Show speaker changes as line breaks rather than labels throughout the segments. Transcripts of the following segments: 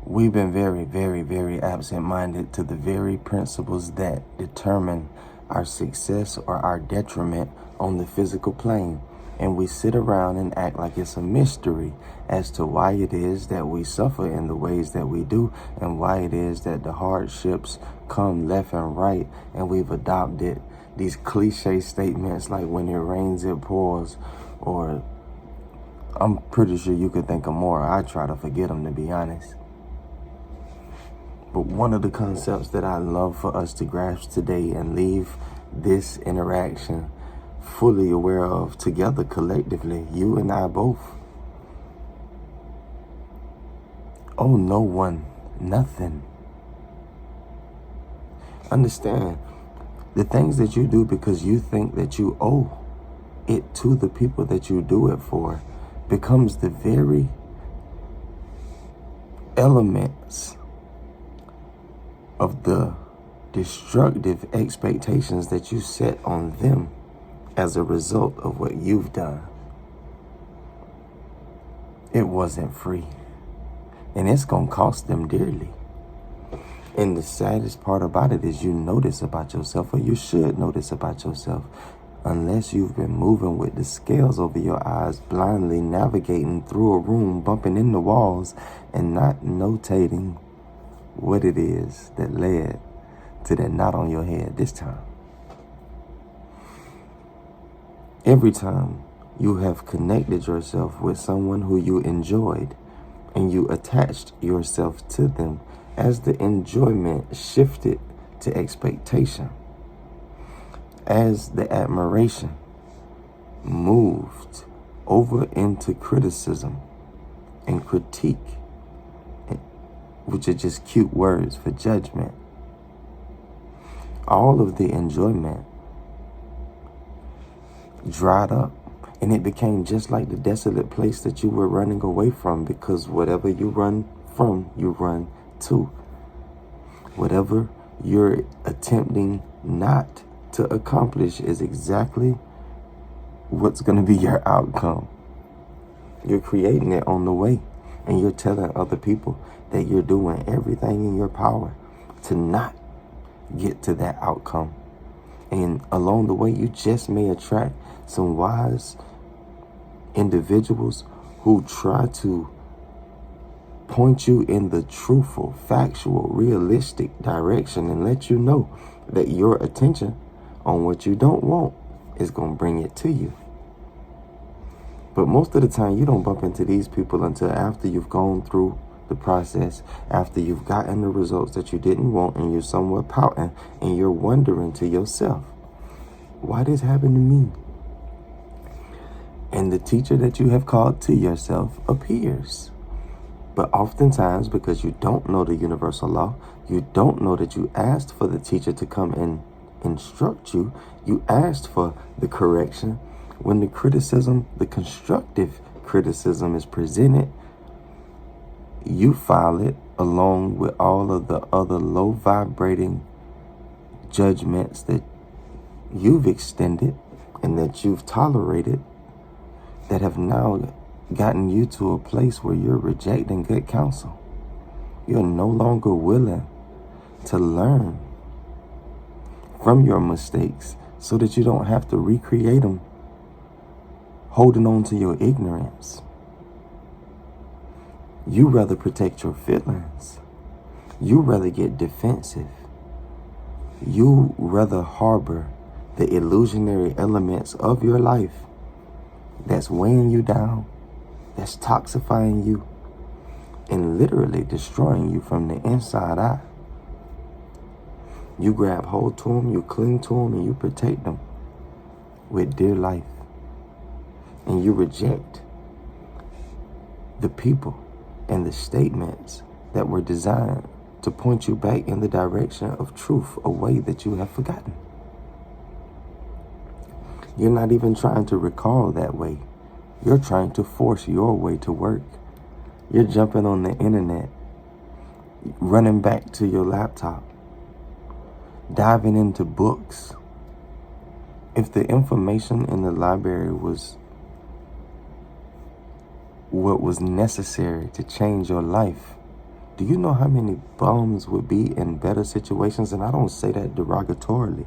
We've been very, very, very absent-minded to the very principles that determine our success or our detriment on the physical plane. And we sit around and act like it's a mystery as to why it is that we suffer in the ways that we do and why it is that the hardships come left and right. And we've adopted these cliche statements like when it rains, it pours, or I'm pretty sure you could think of more. I try to forget them, to be honest. But one of the concepts that I love for us to grasp today and leave this interaction fully aware of together collectively, you and I both. Oh, no one, nothing. Understand, the things that you do because you think that you owe it to the people that you do it for becomes the very elements of the destructive expectations that you set on them as a result of what you've done. It wasn't free, and it's gonna cost them dearly. And the saddest part about it is you notice about yourself, or you should notice about yourself, unless you've been moving with the scales over your eyes, blindly navigating through a room, bumping into walls, and not notating what it is that led to that knot on your head this time. Every time you have connected yourself with someone who you enjoyed and you attached yourself to them, as the enjoyment shifted to expectation, as the admiration moved over into criticism and critique, which are just cute words for judgment, all of the enjoyment dried up, and it became just like the desolate place that you were running away from, because whatever you run from, you run to. Whatever you're attempting not to accomplish is exactly what's going to be your outcome. You're creating it on the way, and you're telling other people that you're doing everything in your power to not get to that outcome. And along the way, you just may attract some wise individuals who try to point you in the truthful, factual, realistic direction and let you know that your attention on what you don't want is going to bring it to you. But most of the time, you don't bump into these people until after you've gone through the process, after you've gotten the results that you didn't want, and you're somewhat pouting, and you're wondering to yourself, why this happened to me? And the teacher that you have called to yourself appears. But oftentimes, because you don't know the universal law, you don't know that you asked for the teacher to come and instruct you. You asked for the correction. When the criticism, the constructive criticism is presented, you file it along with all of the other low vibrating judgments that you've extended and that you've tolerated, that have now gotten you to a place where you're rejecting good counsel. You're no longer willing to learn from your mistakes so that you don't have to recreate them, holding on to your ignorance. You rather protect your feelings. You rather get defensive. You rather harbor the illusionary elements of your life that's weighing you down, that's toxifying you, and literally destroying you from the inside out. You grab hold to them, you cling to them, and you protect them with dear life. And you reject the people and the statements that were designed to point you back in the direction of truth, a way that you have forgotten. You're not even trying to recall that way. You're trying to force your way to work. You're jumping on the internet, running back to your laptop, diving into books. If the information in the library was what was necessary to change your life, Do you know how many bums would be in better situations? And I don't say that derogatorily.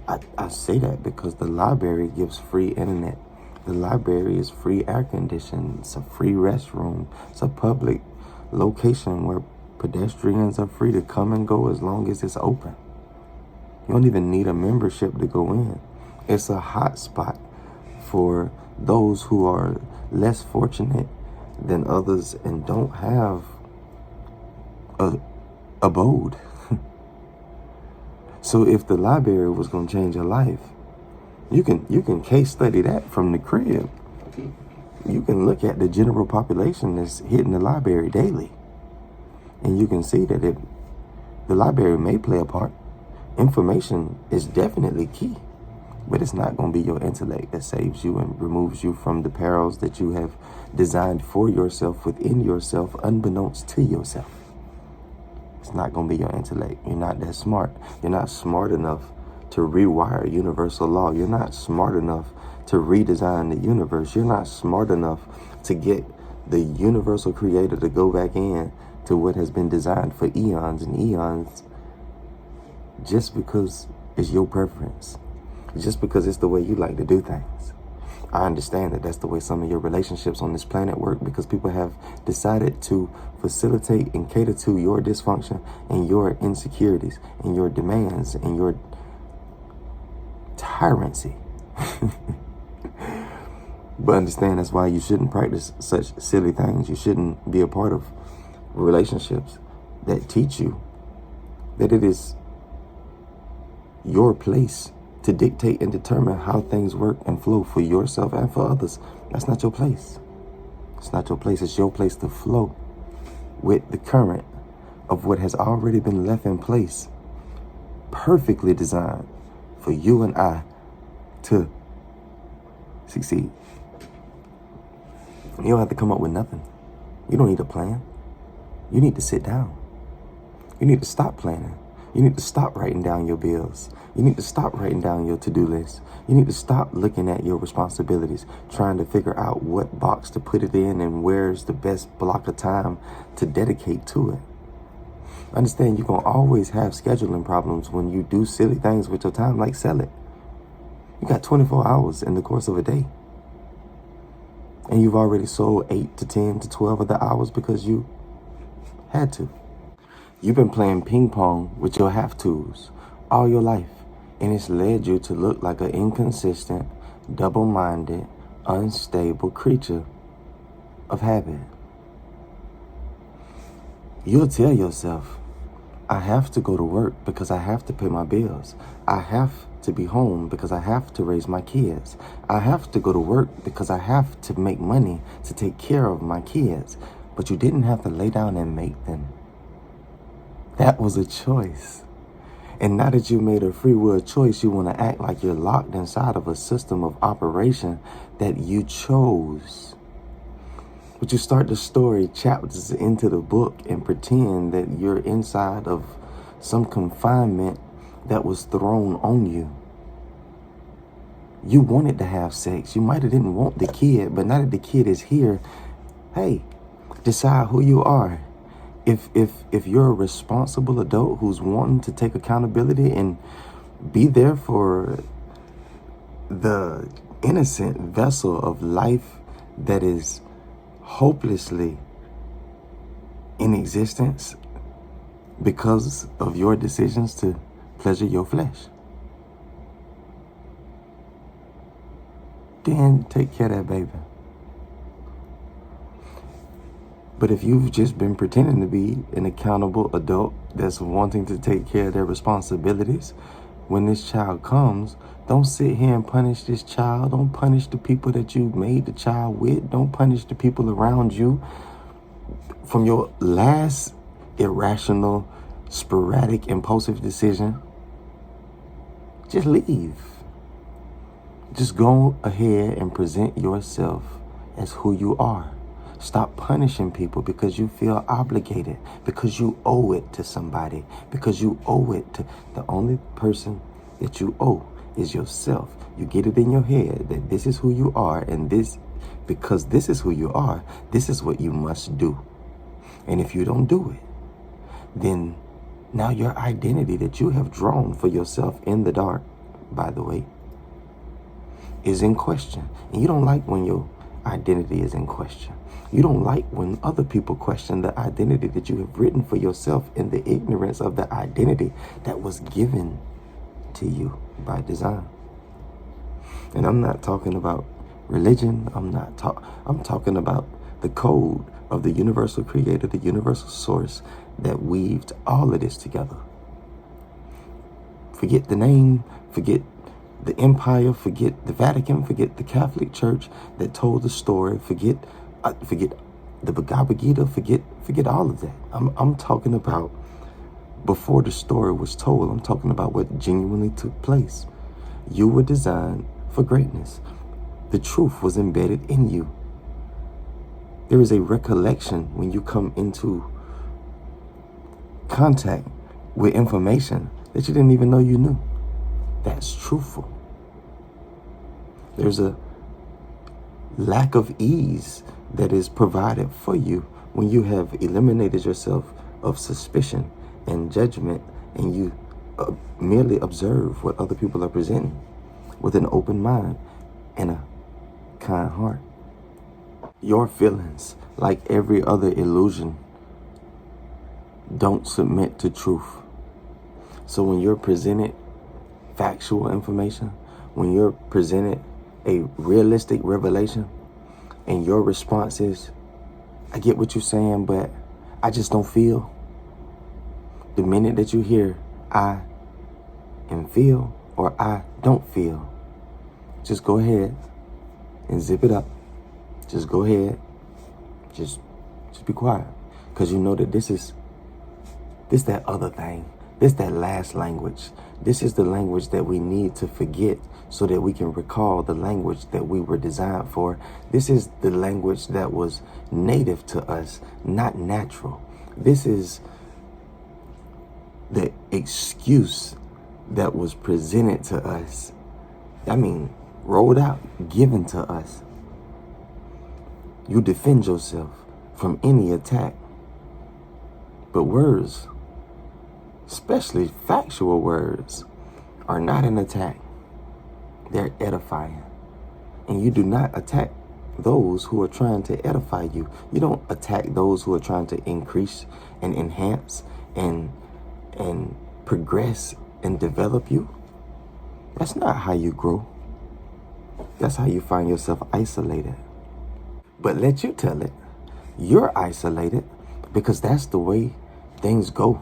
I say that because the library gives free internet. The library is free air conditioning. It's a free restroom. It's a public location where pedestrians are free to come and go as long as it's open. You don't even need a membership to go in. It's a hot spot for those who are less fortunate than others and don't have a abode. So if the library was going to change your life, you can case study that from the crib. You can look at the general population that's hitting the library daily, and you can see that the library may play a part. Information is definitely key, but it's not going to be your intellect that saves you and removes you from the perils that you have designed for yourself within yourself, unbeknownst to yourself. It's not going to be your intellect. You're not that smart. You're not smart enough to rewire universal law. You're not smart enough to redesign the universe. You're not smart enough to get the universal creator to go back in to what has been designed for eons and eons just because it's your preference, just because it's the way you like to do things. I understand that that's the way some of your relationships on this planet work, because people have decided to facilitate and cater to your dysfunction and your insecurities and your demands and your tyranny. But understand that's why you shouldn't practice such silly things. You shouldn't be a part of relationships that teach you that it is your place to dictate and determine how things work and flow for yourself and for others. That's not your place. It's not your place. It's your place to flow with the current of what has already been left in place, perfectly designed for you and I to succeed. You don't have to come up with nothing. You don't need a plan. You need to sit down. You need to stop planning. You need to stop writing down your bills. You need to stop writing down your to-do list. You need to stop looking at your responsibilities, trying to figure out what box to put it in and where's the best block of time to dedicate to it. Understand you're going to always have scheduling problems when you do silly things with your time, like sell it. You got 24 hours in the course of a day. And you've already sold 8 to 10 to 12 of the hours because you had to. You've been playing ping pong with your have-tos all your life, and it's led you to look like an inconsistent, double-minded, unstable creature of habit. You'll tell yourself, I have to go to work because I have to pay my bills. I have to be home because I have to raise my kids. I have to go to work because I have to make money to take care of my kids. But you didn't have to lay down and make them. That was a choice. And now that you made a free will choice, you want to act like you're locked inside of a system of operation that you chose. But you start the story chapters into the book and pretend that you're inside of some confinement that was thrown on you. You wanted to have sex. You might have didn't want the kid, but now that the kid is here, hey, decide who you are. If you're a responsible adult who's wanting to take accountability and be there for the innocent vessel of life that is hopelessly in existence because of your decisions to pleasure your flesh, then take care of that baby. But if you've just been pretending to be an accountable adult that's wanting to take care of their responsibilities, when this child comes, don't sit here and punish this child. Don't punish the people that you made the child with. Don't punish the people around you from your last irrational, sporadic, impulsive decision. Just leave. Just go ahead and present yourself as who you are. Stop punishing people because you feel obligated, because you owe it to somebody, because you owe it to the only person that you owe is yourself. You get it in your head that this is who you are, and because this is who you are, this is what you must do. And if you don't do it, then now your identity that you have drawn for yourself in the dark, by the way, is in question. And you don't like when your identity is in question. You don't like when other people question the identity that you have written for yourself in the ignorance of the identity that was given to you by design. And I'm not talking about religion. I'm talking about the code of the universal creator, the universal source that weaved all of this together. Forget the name, forget the empire, forget the Vatican, forget the Catholic Church that told the story, forget the Bhagavad Gita, forget all of that. I'm talking about before the story was told. I'm talking about what genuinely took place. You were designed for greatness. The truth was embedded in you. There is a recollection when you come into contact with information that you didn't even know you knew. That's truthful. There's a lack of ease that is provided for you when you have eliminated yourself of suspicion and judgment, and you merely observe what other people are presenting with an open mind and a kind heart. Your feelings, like every other illusion, don't submit to truth. So when you're presented factual information, when you're presented a realistic revelation, and your response is, I get what you're saying, but I just don't feel. The minute that you hear I and feel or I don't feel, just go ahead and zip it up. Just go ahead. Just be quiet. Because you know that this that other thing. This that last language. This is the language that we need to forget so that we can recall the language that we were designed for. This is the language that was native to us, not natural. This is the excuse that was presented to us. Rolled out, given to us. You defend yourself from any attack. But words, especially factual words, are not an attack. They're edifying. And you do not attack those who are trying to edify you. You don't attack those who are trying to increase and enhance and progress and develop you. That's not how you grow. That's how you find yourself isolated. But let you tell it, you're isolated because that's the way things go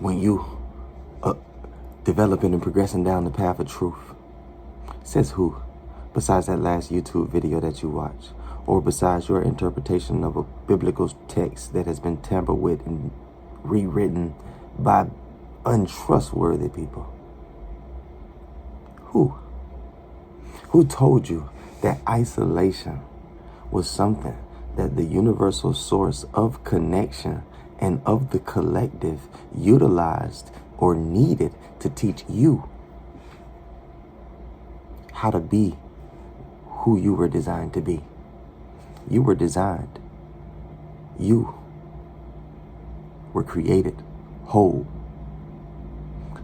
when you developing and progressing down the path of truth. Says who? Besides that last YouTube video that you watched, or besides your interpretation of a biblical text that has been tampered with and rewritten by untrustworthy people. Who? Who told you that isolation was something that the universal source of connection and of the collective utilized or needed to teach you how to be who you were designed to be? You were designed. You were created whole.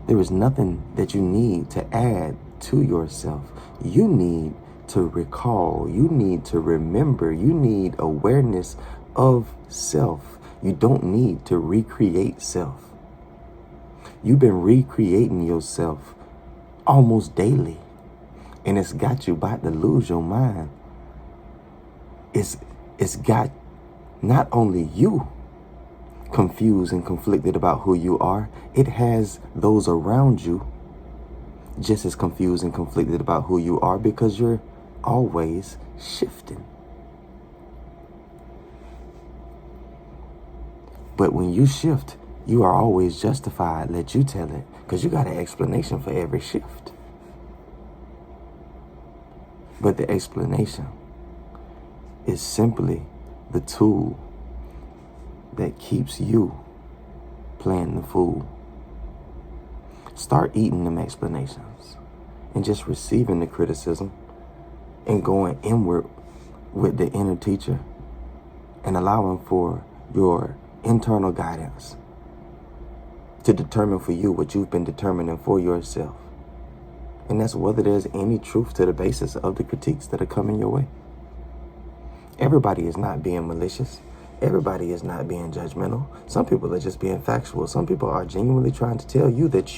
There is nothing that you need to add to yourself. You need to recall. You need to remember. You need awareness of self. You don't need to recreate self. You've been recreating yourself almost daily, and it's got you about to lose your mind. It's got not only you confused and conflicted about who you are, it has those around you just as confused and conflicted about who you are, because you're always shifting. But when you shift, you are always justified. Let you tell it, because you got an explanation for every shift. But the explanation is simply the tool that keeps you playing the fool. Start eating them explanations and just receiving the criticism and going inward with the inner teacher and allowing for your internal guidance to determine for you what you've been determining for yourself. And that's whether there's any truth to the basis of the critiques that are coming your way. Everybody is not being malicious. Everybody is not being judgmental. Some people are just being factual. Some people are genuinely trying to tell you that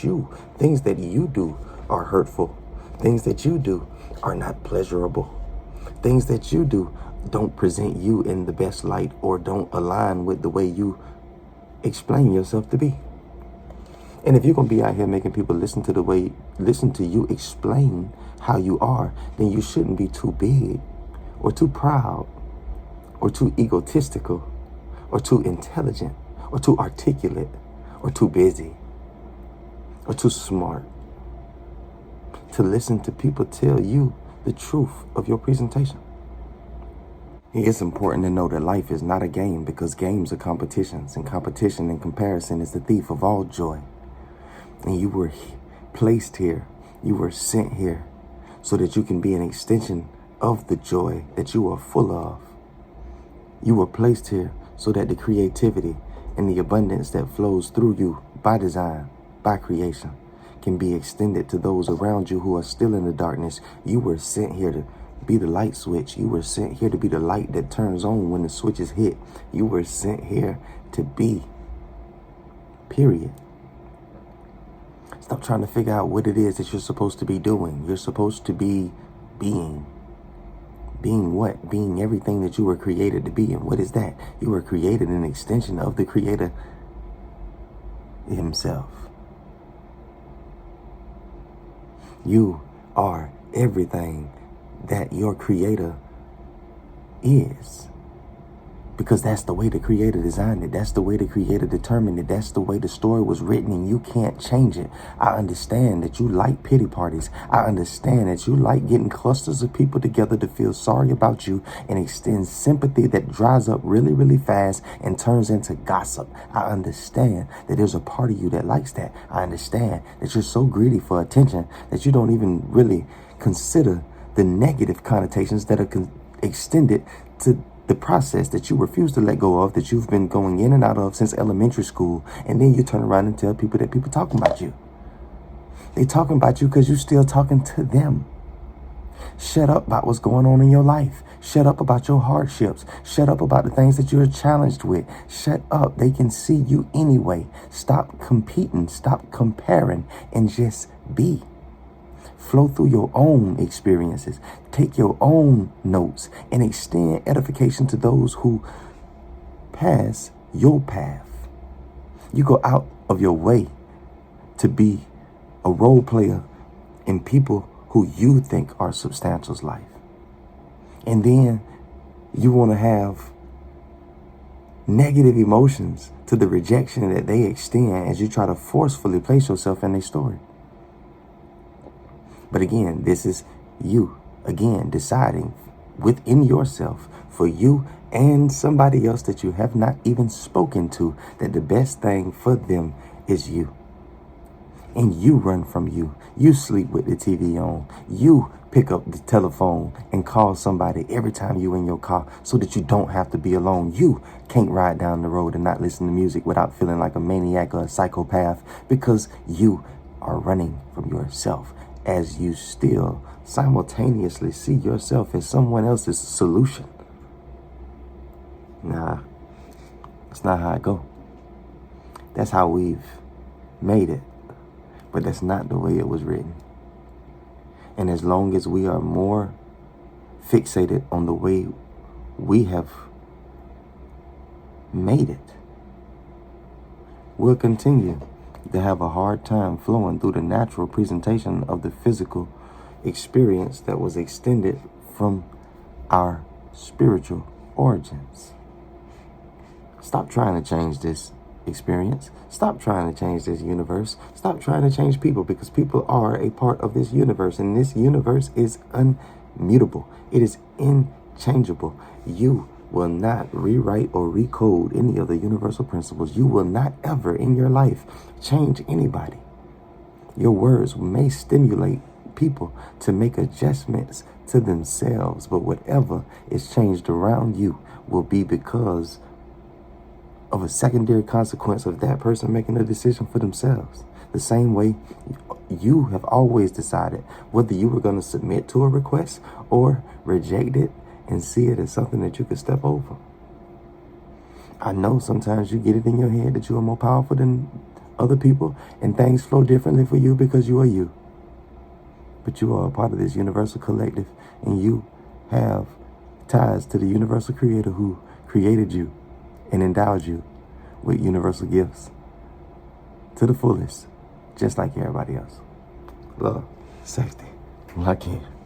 things that you do are hurtful. Things that you do are not pleasurable. Things that you do don't present you in the best light or don't align with the way you explain yourself to be. And if you're going to be out here making people listen to you explain how you are, then you shouldn't be too big or too proud or too egotistical or too intelligent or too articulate or too busy or too smart to listen to people tell you the truth of your presentation. It's important to know that life is not a game, because games are competitions, and competition and comparison is the thief of all joy. And you were placed here, you were sent here so that you can be an extension of the joy that you are full of. You were placed here so that the creativity and the abundance that flows through you by design, by creation, can be extended to those around you who are still in the darkness. You were sent here to be the light switch. You were sent here to be the light that turns on when the switch is hit. You were sent here to be, period. Stop trying to figure out what it is that you're supposed to be doing. You're supposed to be being. Being what? Being everything that you were created to be. And what is that? You were created an extension of the Creator himself. You are everything that your Creator is. Because that's the way the Creator designed it. That's the way the Creator determined it. That's the way the story was written, and you can't change it. I understand that you like pity parties. I understand that you like getting clusters of people together to feel sorry about you and extend sympathy that dries up really, really fast and turns into gossip. I understand that there's a part of you that likes that. I understand that you're so greedy for attention that you don't even really consider the negative connotations that are extended to the process that you refuse to let go of, that you've been going in and out of since elementary school. And then you turn around and tell people that people talking about you. They talking about you because you're still talking to them. Shut up about what's going on in your life. Shut up about your hardships. Shut up about the things that you're challenged with. Shut up. They can see you anyway. Stop competing. Stop comparing and just be. Flow through your own experiences. Take your own notes and extend edification to those who pass your path. You go out of your way to be a role player in people who you think are substantial's life. And then you want to have negative emotions to the rejection that they extend as you try to forcefully place yourself in their story. But again, this is you, again, deciding within yourself for you and somebody else that you have not even spoken to that the best thing for them is you. And you run from you. You sleep with the TV on. You pick up the telephone and call somebody every time you in your car so that you don't have to be alone. You can't ride down the road and not listen to music without feeling like a maniac or a psychopath, because you are running from yourself, as you still simultaneously see yourself as someone else's solution. Nah, that's not how it go. That's how we've made it, but that's not the way it was written. And as long as we are more fixated on the way we have made it, we'll continue to have a hard time flowing through the natural presentation of the physical experience that was extended from our spiritual origins. Stop trying to change this experience. Stop trying to change this universe. Stop trying to change people, because people are a part of this universe, and this universe is unmutable. It is inchangeable. You will not rewrite or recode any of the universal principles. You will not ever in your life change anybody. Your words may stimulate people to make adjustments to themselves, but whatever is changed around you will be because of a secondary consequence of that person making a decision for themselves. The same way you have always decided whether you were going to submit to a request or reject it and see it as something that you could step over. I know sometimes you get it in your head that you are more powerful than other people and things flow differently for you because you are you. But you are a part of this universal collective, and you have ties to the universal creator who created you and endowed you with universal gifts to the fullest, just like everybody else. Love, safety, lock in.